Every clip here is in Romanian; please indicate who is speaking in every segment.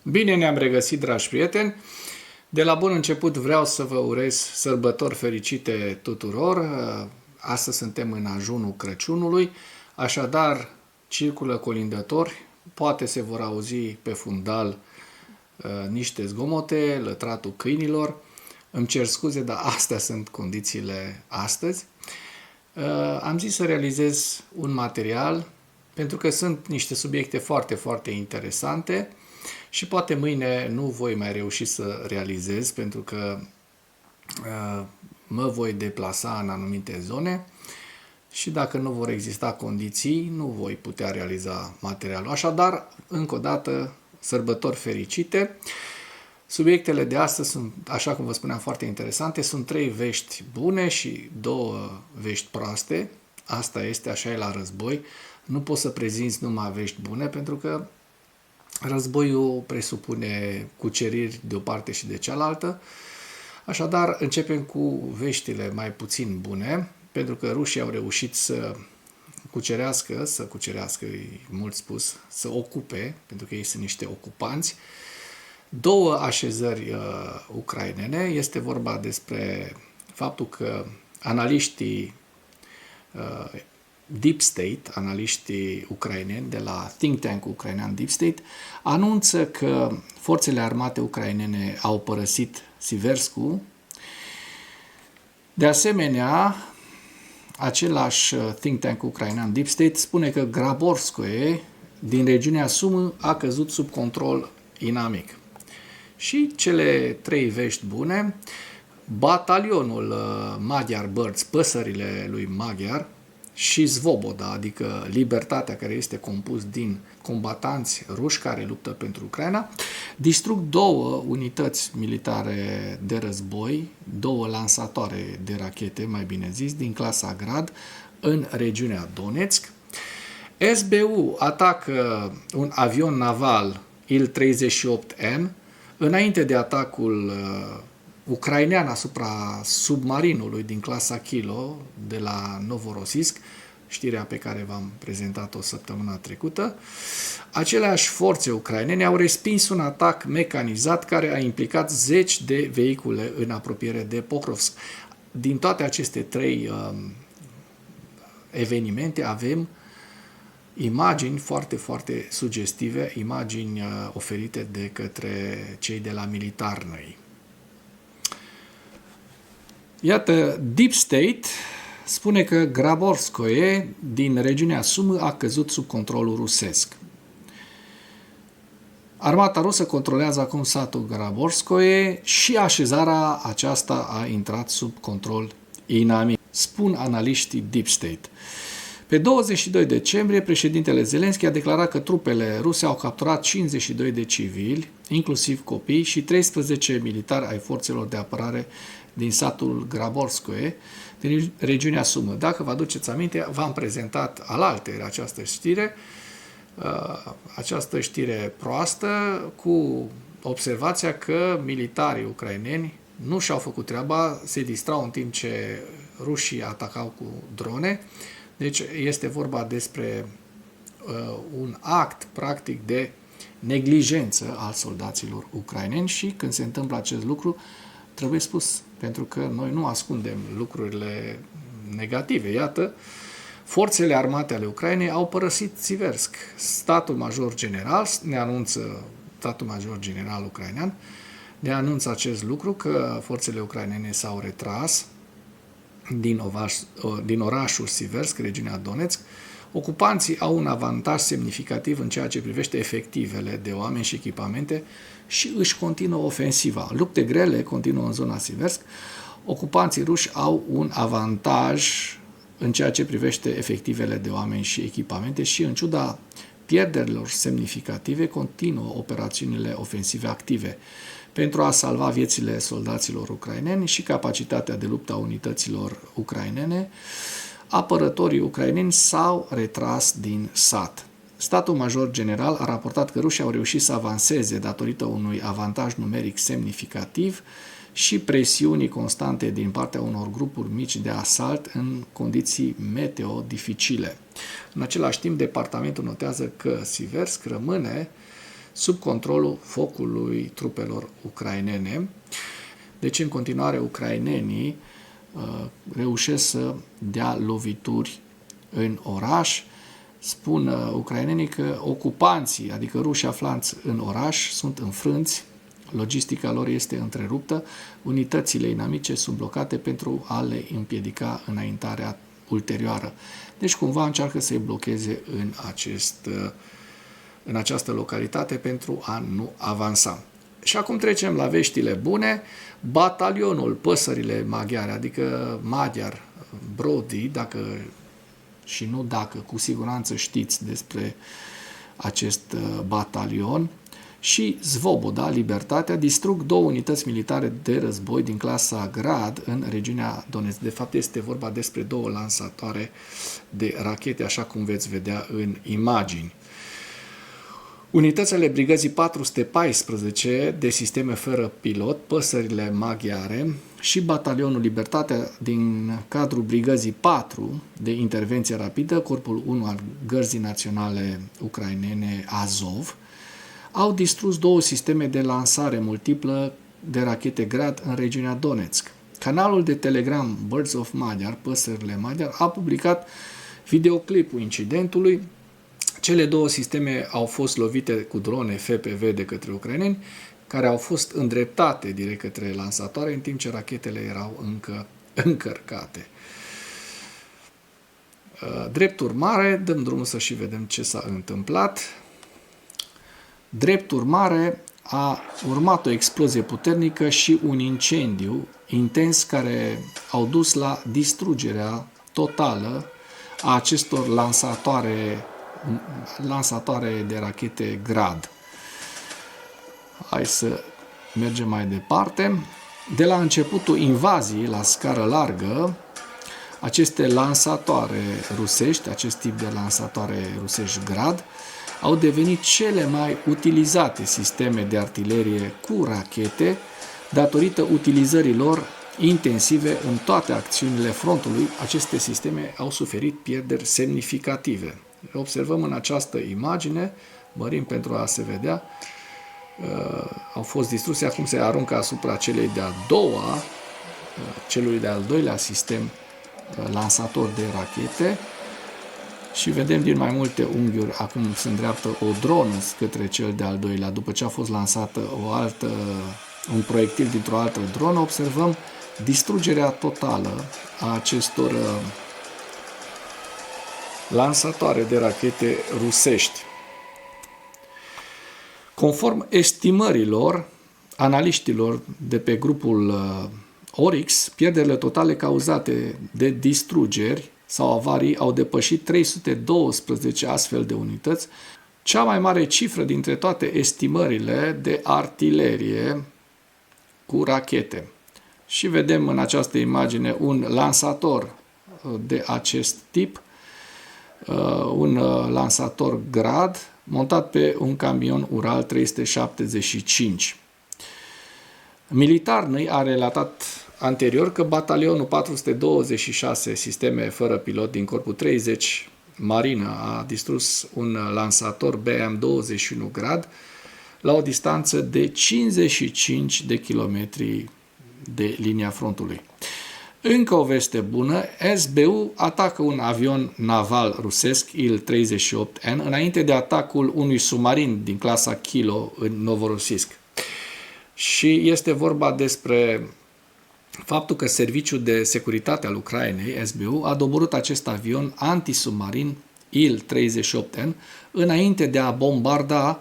Speaker 1: Bine ne-am regăsit, dragi prieteni! De la bun început vreau să vă urez sărbători fericite tuturor. Astăzi suntem în ajunul Crăciunului, așadar circulă colindători, poate se vor auzi pe fundal niște zgomote, lătratul câinilor. Îmi cer scuze, dar astea sunt condițiile astăzi. Am zis să realizez un material pentru că sunt niște subiecte foarte, foarte interesante și poate mâine nu voi mai reuși să realizez pentru că mă voi deplasa în anumite zone și dacă nu vor exista condiții, nu voi putea realiza materialul. Așadar, încă o dată, sărbători fericite! Subiectele de astăzi sunt, așa cum vă spuneam, foarte interesante. Sunt 3 vești bune și 2 vești proaste. Asta este, așa e la război. Nu poți să prezinți numai vești bune pentru că războiul presupune cuceriri de o parte și de cealaltă. Așadar, începem cu veștile mai puțin bune, pentru că rușii au reușit să cucerească, e mult spus, să ocupe, pentru că ei sunt niște ocupanți, 2 așezări ucrainene. Este vorba despre faptul că analiștii Deep State, analiștii ucraineni de la think tank-ul ucrainean Deep State, anunță că forțele armate ucrainene au părăsit Siversku. De asemenea, același think tank ucrainean Deep State spune că Graborskoe din regiunea Sumă a căzut sub control inamic. Și cele 3 vești bune: batalionul Magyar Birds, păsările lui maghiar, și Svoboda, adică Libertatea, care este compus din combatanți ruși care luptă pentru Ucraina, distrug 2 unități militare de război, 2 lansatoare de rachete, mai bine zis, din clasa Grad, în regiunea Donetsk. SBU atacă un avion naval Il-38N înainte de atacul ucrainean asupra submarinului din clasa Kilo de la Novorossiysk, știrea pe care v-am prezentat-o săptămâna trecută. Aceleași forțe ucrainene au respins un atac mecanizat care a implicat 10 de vehicule în apropiere de Pokrovsk. Din toate aceste 3 evenimente avem imagini foarte, foarte sugestive, imagini oferite de către cei de la Militarnăi. Iată, Deep State spune că Graborskoe din regiunea Sumă a căzut sub controlul rusesc. Armata rusă controlează acum satul Graborskoe și așezarea aceasta a intrat sub control inamic, spun analiștii Deep State. Pe 22 decembrie, președintele Zelenski a declarat că trupele ruse au capturat 52 de civili, inclusiv copii, și 13 militari ai forțelor de apărare din satul Graborskoe, din regiunea Sumă. Dacă vă aduceți aminte, v-am prezentat alaltăieri această știre proastă, cu observația că militarii ucraineni nu și-au făcut treaba, se distrau în timp ce rușii atacau cu drone. Deci este vorba despre un act practic de neglijență al soldaților ucraineni și când se întâmplă acest lucru trebuie spus, pentru că noi nu ascundem lucrurile negative. Iată, forțele armate ale Ucrainei au părăsit Siversk. Statul major general ucrainean ne anunță acest lucru, că forțele ucrainene s-au retras din orașul Siversk, regiunea Donetsk. Ocupanții au un avantaj semnificativ în ceea ce privește efectivele de oameni și echipamente și își continuă ofensiva. Lupte grele continuă în zona Siversk. Ocupanții ruși au un avantaj în ceea ce privește efectivele de oameni și echipamente și, în ciuda pierderilor semnificative, continuă operațiunile ofensive active pentru a salva viețile soldaților ucraineni și capacitatea de luptă a unităților ucrainene. Apărătorii ucraineni s-au retras din sat. Statul major general a raportat că rușii au reușit să avanseze datorită unui avantaj numeric semnificativ și presiunii constante din partea unor grupuri mici de asalt în condiții meteo dificile. În același timp, departamentul notează că Siversk rămâne sub controlul focului trupelor ucrainene. Deci, în continuare, ucrainenii reușesc să dea lovituri în oraș. Spun ucrainenii că ocupanții, adică rușii aflați în oraș, sunt înfrânți, logistica lor este întreruptă, unitățile inamice sunt blocate pentru a le împiedica înaintarea ulterioară. Deci cumva încearcă să-i blocheze în această localitate pentru a nu avansa. Și acum trecem la veștile bune. Batalionul Păsările Maghiare, adică Magyar Brody, cu siguranță știți despre acest batalion, și Svoboda, Libertatea, distrug 2 unități militare de război din clasa Grad în regiunea Donetsk. De fapt, este vorba despre 2 lansatoare de rachete, așa cum veți vedea în imagini. Unitățile brigăzii 414 de sisteme fără pilot, Păsările Maghiare, și batalionul Libertatea din cadrul brigăzii 4 de intervenție rapidă, corpul 1 al Gărzii Naționale Ucrainene Azov, au distrus 2 sisteme de lansare multiplă de rachete Grad în regiunea Donetsk. Canalul de Telegram Birds of Magyar, Păsările Maghiare, a publicat videoclipul incidentului. Cele 2 sisteme au fost lovite cu drone FPV de către ucraineni, care au fost îndreptate direct către lansatoare, în timp ce rachetele erau încă încărcate. Drept urmare, dăm drumul să și vedem ce s-a întâmplat. Drept urmare, a urmat o explozie puternică și un incendiu intens care au dus la distrugerea totală a acestor lansatoare de rachete Grad. Hai să mergem mai departe. De la începutul invaziei la scară largă, aceste lansatoare rusești, acest tip de lansatoare rusești Grad, au devenit cele mai utilizate sisteme de artilerie cu rachete, datorită utilizării lor intensive în toate acțiunile frontului. Aceste sisteme au suferit pierderi semnificative. Observăm în această imagine, mărim pentru a se vedea, au fost distruse, acum se aruncă asupra celui de-al doilea sistem lansator de rachete și vedem din mai multe unghiuri, acum se îndreaptă o dronă către cel de-al doilea, după ce a fost lansată un proiectil dintr-o altă dronă, observăm distrugerea totală a acestor lansatoare de rachete rusești. Conform estimărilor analiștilor de pe grupul Oryx, pierderile totale cauzate de distrugeri sau avarii au depășit 312 astfel de unități, cea mai mare cifră dintre toate estimările de artilerie cu rachete. Și vedem în această imagine un lansator de acest tip, un lansator Grad, montat pe un camion Ural 375. Militarnăi a relatat anterior că batalionul 426 sisteme fără pilot din corpul 30 marină a distrus un lansator BM-21 Grad la o distanță de 55 de kilometri de linia frontului. Încă o veste bună, SBU atacă un avion naval rusesc Il-38N înainte de atacul unui submarin din clasa Kilo în Novorossiysk. Și este vorba despre faptul că Serviciul de Securitate al Ucrainei, SBU, a doborât acest avion antisubmarin Il-38N înainte de a bombarda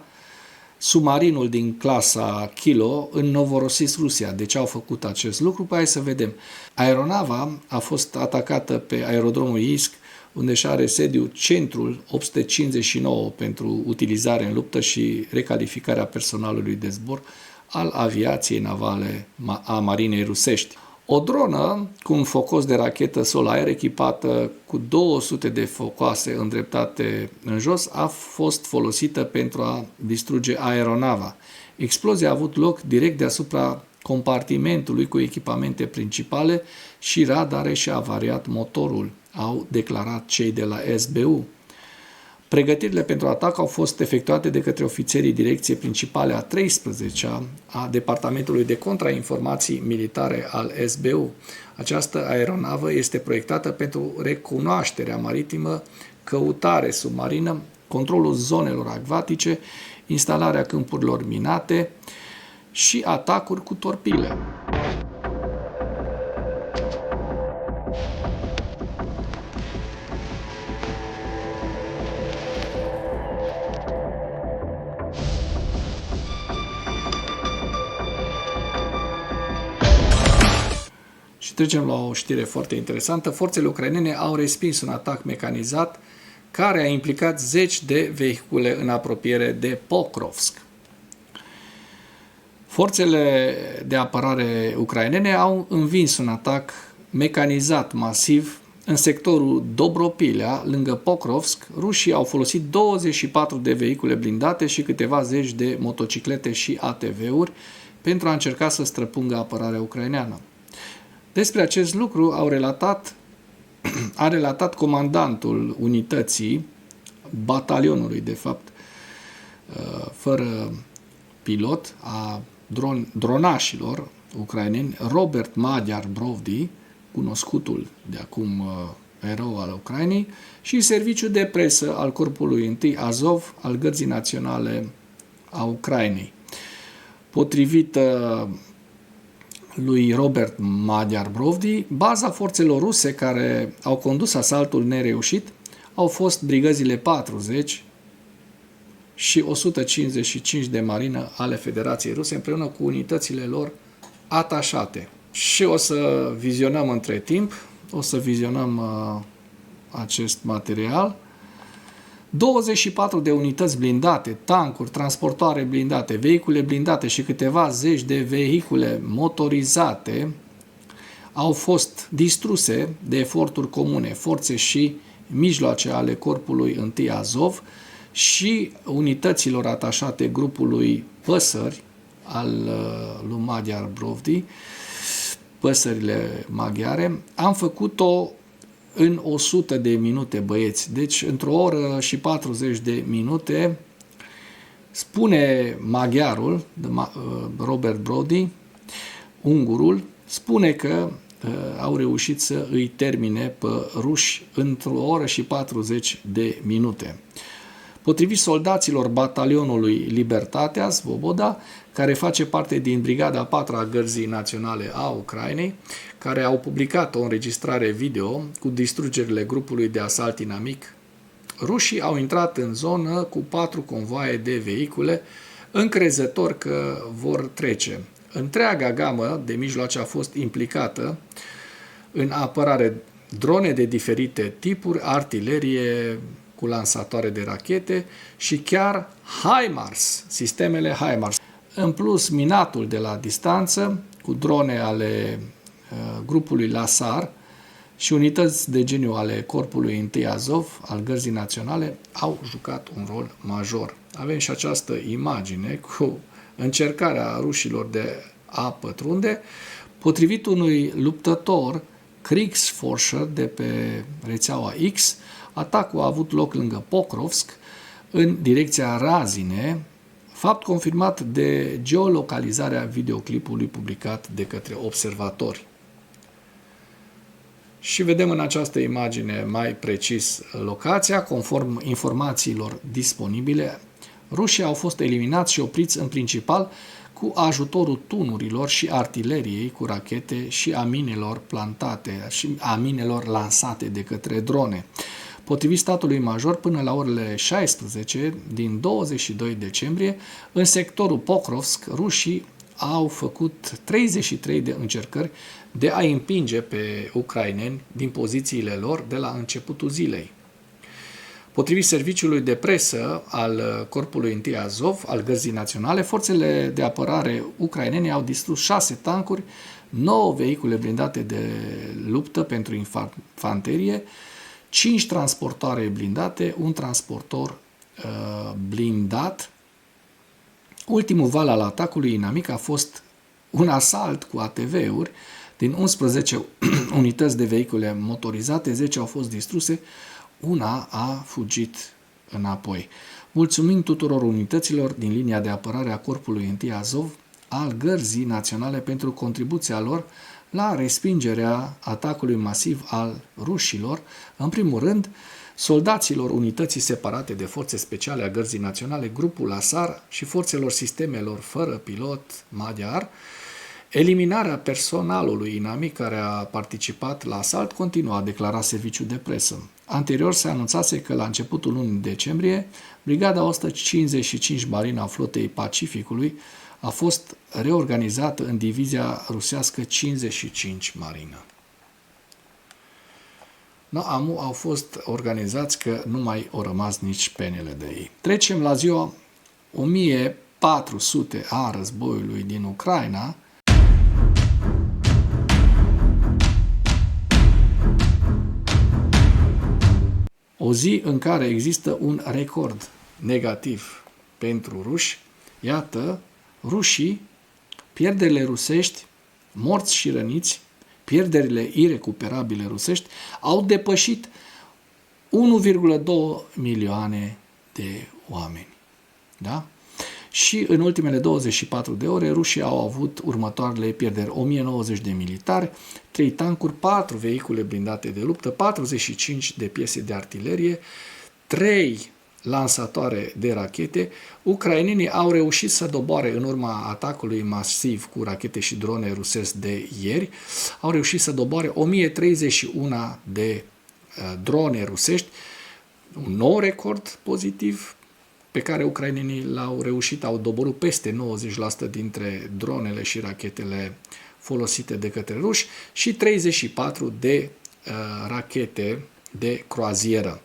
Speaker 1: submarinul din clasa Kilo în Novorossiysk, Rusia. De ce au făcut acest lucru? Păi hai să vedem. Aeronava a fost atacată pe aerodromul Iisk, unde și are sediu centrul 859 pentru utilizare în luptă și recalificarea personalului de zbor al aviației navale a marinei rusești. O dronă cu un focos de rachetă sol-aer echipată cu 200 de focoase îndreptate în jos a fost folosită pentru a distruge aeronava. Explozia a avut loc direct deasupra compartimentului cu echipamente principale și radare și a avariat motorul, au declarat cei de la SBU. Pregătirile pentru atac au fost efectuate de către ofițerii Direcției Principale a 13-a a Departamentului de Contrainformații Militare al SBU. Această aeronavă este proiectată pentru recunoașterea maritimă, căutare submarină, controlul zonelor acvatice, instalarea câmpurilor minate și atacuri cu torpile. Și trecem la o știre foarte interesantă. Forțele ucrainene au respins un atac mecanizat care a implicat 10 de vehicule în apropiere de Pokrovsk. Forțele de apărare ucrainene au învins un atac mecanizat masiv în sectorul Dobropilea, lângă Pokrovsk. Rușii au folosit 24 de vehicule blindate și câteva zeci de motociclete și ATV-uri pentru a încerca să străpungă apărarea ucraineană. Despre acest lucru a relatat comandantul unității, batalionului, de fapt, fără pilot, a dronașilor ucraineni, Robert Magyar Brovdi, cunoscutul de acum erou al Ucrainei, și serviciul de presă al Corpului I Azov al Gărzii Naționale a Ucrainei. Potrivit lui Robert Magyar Brovdi, baza forțelor ruse care au condus asaltul nereușit au fost brigăzile 40 și 155 de marină ale Federației Ruse împreună cu unitățile lor atașate. Și o să vizionăm între timp, acest material. 24 de unități blindate, tancuri, transportoare blindate, vehicule blindate și câteva zeci de vehicule motorizate au fost distruse de eforturi comune, forțe și mijloace ale Corpului I Azov și unităților atașate grupului Păsări al lui Magyar Brovdi, păsările maghiare. Am făcut-o în 100 de minute, băieți. Deci, într-o oră și 40 de minute, spune maghiarul, Robert Brovdi, ungurul, spune că au reușit să îi termine pe ruși într-o oră și 40 de minute. Potrivit soldaților batalionului Libertatea, Svoboda, care face parte din Brigada 4 a Gărzii Naționale a Ucrainei, care au publicat o înregistrare video cu distrugerile grupului de asalt inamic, rușii au intrat în zonă cu 4 convoaie de vehicule, încrezători că vor trece. Întreaga gamă de mijloace a fost implicată în apărare, drone de diferite tipuri, artilerie cu lansatoare de rachete și chiar HIMARS, sistemele HIMARS. În plus, minatul de la distanță cu drone ale grupului Lasar și unități de geniu ale Corpului I Azov al Gărzii Naționale au jucat un rol major. Avem și această imagine cu încercarea rușilor de a pătrunde. Potrivit unui luptător Kriegsforscher de pe rețeaua X, atacul a avut loc lângă Pokrovsk, în direcția Razine, fapt confirmat de geolocalizarea videoclipului publicat de către observatori. Și vedem în această imagine mai precis locația. Conform informațiilor disponibile, rușii au fost eliminați și opriți în principal cu ajutorul tunurilor și artileriei cu rachete și a minelor plantate și a minelor lansate de către drone. Potrivit statului major, până la orele 16 din 22 decembrie, în sectorul Pokrovsk, rușii au făcut 33 de încercări de a împinge pe ucraineni din pozițiile lor de la începutul zilei. Potrivit serviciului de presă al Corpului I Azov, al Gărzii Naționale, forțele de apărare ucrainene au distrus 6 tancuri, 9 vehicule blindate de luptă pentru infanterie, 5 transportoare blindate, un transportor blindat. Ultimul val al atacului inamic a fost un asalt cu ATV-uri. Din 11 unități de vehicule motorizate, 10 au fost distruse, una a fugit înapoi. Mulțumim tuturor unităților din linia de apărare a Corpului 1 Azov al Gărzii Naționale pentru contribuția lor la respingerea atacului masiv al rușilor, în primul rând, soldaților unității separate de forțe speciale a Gărzii Naționale, grupul Asar și forțelor sistemelor fără pilot maghiar. Eliminarea personalului inamic care a participat la asalt continuă, a declarat serviciul de presă. Anterior se anunțase că la începutul lunii decembrie, Brigada 155 Marina Flotei Pacificului a fost reorganizată în divizia rusească 55 Marină. Au fost organizați că nu mai au rămas nici penele de ei. Trecem la ziua 1400 a războiului din Ucraina. O zi în care există un record negativ pentru ruși. Iată, rușii, pierderile rusești, morți și răniți, pierderile irecuperabile rusești, au depășit 1,2 milioane de oameni. Da? Și în ultimele 24 de ore, rușii au avut următoarele pierderi: 1090 de militari, 3 tancuri, 4 vehicule blindate de luptă, 45 de piese de artilerie, 3 lansatoare de rachete. Ucrainenii au reușit să doboare în urma atacului masiv cu rachete și drone rusesc de ieri, au reușit să doboare 1031 de drone rusești, un nou record pozitiv pe care ucrainenii l-au reușit, au doborât peste 90% dintre dronele și rachetele folosite de către ruși și 34 de rachete de croazieră.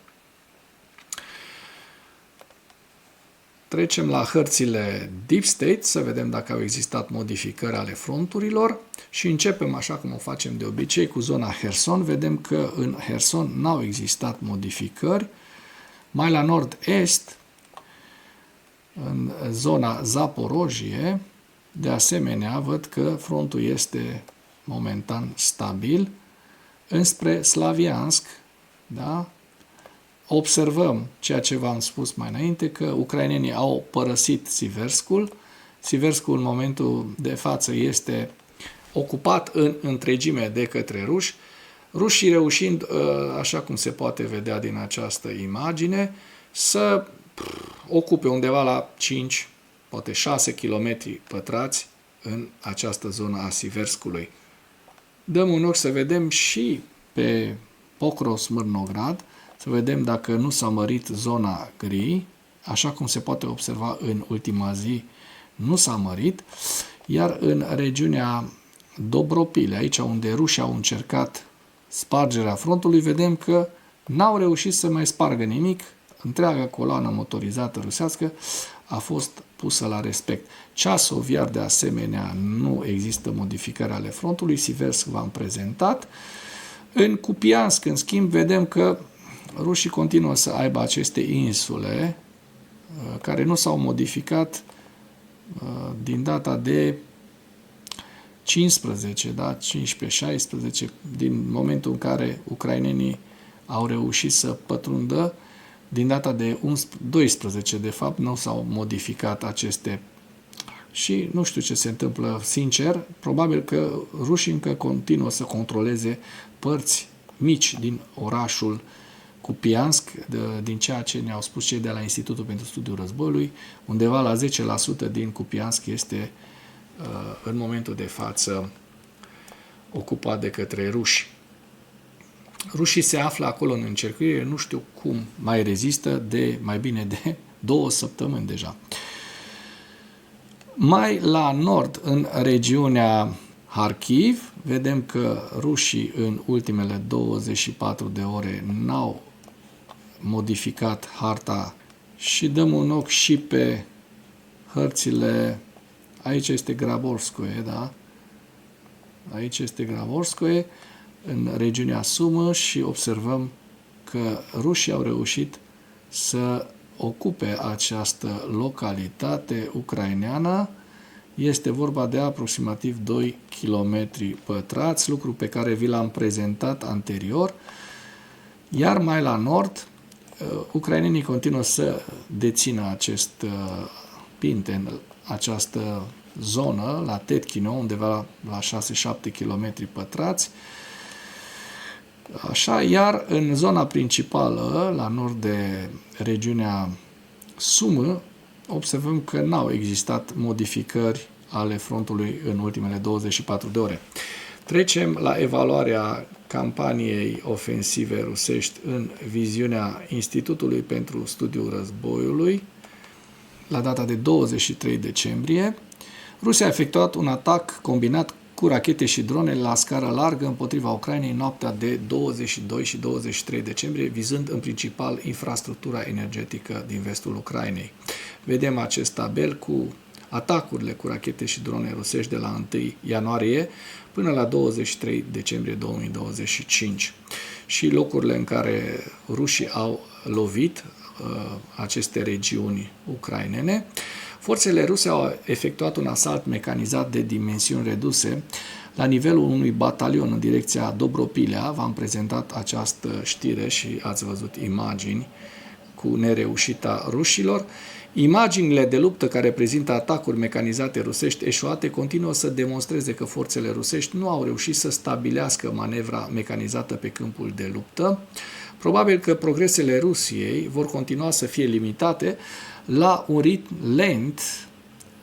Speaker 1: Trecem la hărțile Deep State, să vedem dacă au existat modificări ale fronturilor și începem, așa cum o facem de obicei, cu zona Herson. Vedem că în Herson n-au existat modificări. Mai la nord-est, în zona Zaporojie, de asemenea, văd că frontul este momentan stabil. Înspre Slaviansk, da? Observăm ceea ce v-am spus mai înainte, că ucrainenii au părăsit Siverskul. Siverskul în momentul de față este ocupat în întregime de către ruși. Rușii reușind, așa cum se poate vedea din această imagine, să ocupe undeva la 5, poate 6 km pătrați în această zonă a Siverskului. Dăm un ochi să vedem și pe Pokros-Mârnograd, să vedem dacă nu s-a mărit zona gri, așa cum se poate observa în ultima zi, nu s-a mărit, iar în regiunea Dobropile, aici unde rușii au încercat spargerea frontului, vedem că n-au reușit să mai spargă nimic, întreaga coloană motorizată rusească a fost pusă la respect. Ceasov, iar de asemenea, nu există modificări ale frontului, Siversk v-am prezentat. În Kupiansk, în schimb, vedem că rușii continuă să aibă aceste insule care nu s-au modificat din data de 15, da? 15-16, din momentul în care ucrainenii au reușit să pătrundă. Din data de 12, de fapt, nu s-au modificat aceste. Și nu știu ce se întâmplă, sincer, probabil că rușii încă continuă să controleze părți mici din orașul Kupiansk, din ceea ce ne-au spus cei de la Institutul pentru Studiul Războiului, undeva la 10% din Kupiansk este în momentul de față ocupat de către ruși. Rușii se află acolo în încercuire, nu știu cum mai rezistă de mai bine de 2 săptămâni deja. Mai la nord, în regiunea Kharkiv, vedem că rușii în ultimele 24 de ore n-au modificat harta și dăm un ochi și pe hărțile. Aici este Graborskoe, da? Aici este Graborskoe, în regiunea Sumă, și observăm că rușii au reușit să ocupe această localitate ucraineană. Este vorba de aproximativ 2 km pătrați, lucru pe care vi l-am prezentat anterior. Iar mai la nord, ucrainenii continuă să dețină acest Pinten, această zonă, la Tetkino, undeva la 6-7 km pătrați. Așa, iar în zona principală, la nord de regiunea Sumă, observăm că n-au existat modificări ale frontului în ultimele 24 de ore. Trecem la evaluarea campaniei ofensive rusești în viziunea Institutului pentru Studiul Războiului. La data de 23 decembrie, Rusia a efectuat un atac combinat cu rachete și drone la scară largă împotriva Ucrainei în noaptea de 22 și 23 decembrie, vizând în principal infrastructura energetică din vestul Ucrainei. Vedem acest tabel cu atacurile cu rachete și drone rusești de la 1 ianuarie până la 23 decembrie 2025 și locurile în care rușii au lovit aceste regiuni ucrainene. Forțele ruse au efectuat un asalt mecanizat de dimensiuni reduse la nivelul unui batalion în direcția Dobropilea. V-am prezentat această știre și ați văzut imagini cu nereușita rușilor. Imaginile de luptă care prezintă atacuri mecanizate rusești eșuate continuă să demonstreze că forțele rusești nu au reușit să stabilească manevra mecanizată pe câmpul de luptă. Probabil că progresele Rusiei vor continua să fie limitate la un ritm lent,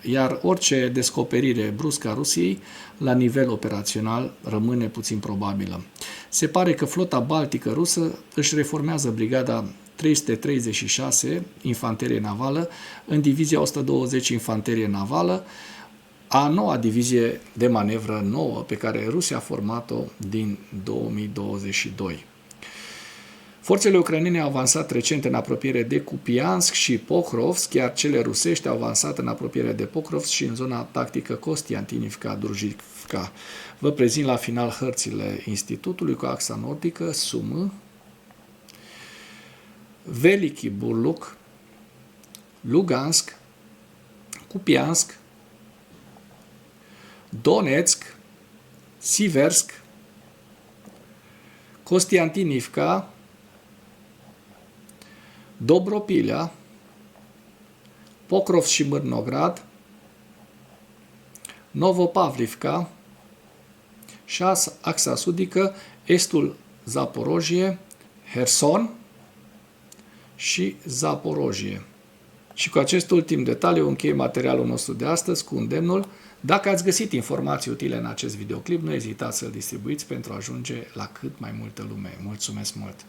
Speaker 1: iar orice descoperire bruscă a Rusiei la nivel operațional rămâne puțin probabilă. Se pare că flota baltică rusă își reformează brigada 336 infanterie navală în divizia 120 infanterie navală, a noua divizie de manevră nouă pe care Rusia a format-o din 2022. Forțele ucrainene au avansat recent în apropiere de Kupiansk și Pokrovsk, iar cele rusești au avansat în apropiere de Pokrovsk și în zona tactică Kostiantinivka-Druzhivka. Vă prezint la final hărțile Institutului cu axa nordică, Sumă, Veliki Burluk, Lugansk, Kupiansk, Donetsk, Siversk, Kostiantinivka, Dobropilea, Pokrovsk și Mârnograd, Novopavlivka și axa sudică, estul Zaporojie, Herson și Zaporojie. Și cu acest ultim detaliu închei materialul nostru de astăzi cu îndemnul: dacă ați găsit informații utile în acest videoclip, nu ezitați să-l distribuiți pentru a ajunge la cât mai multă lume. Mulțumesc mult!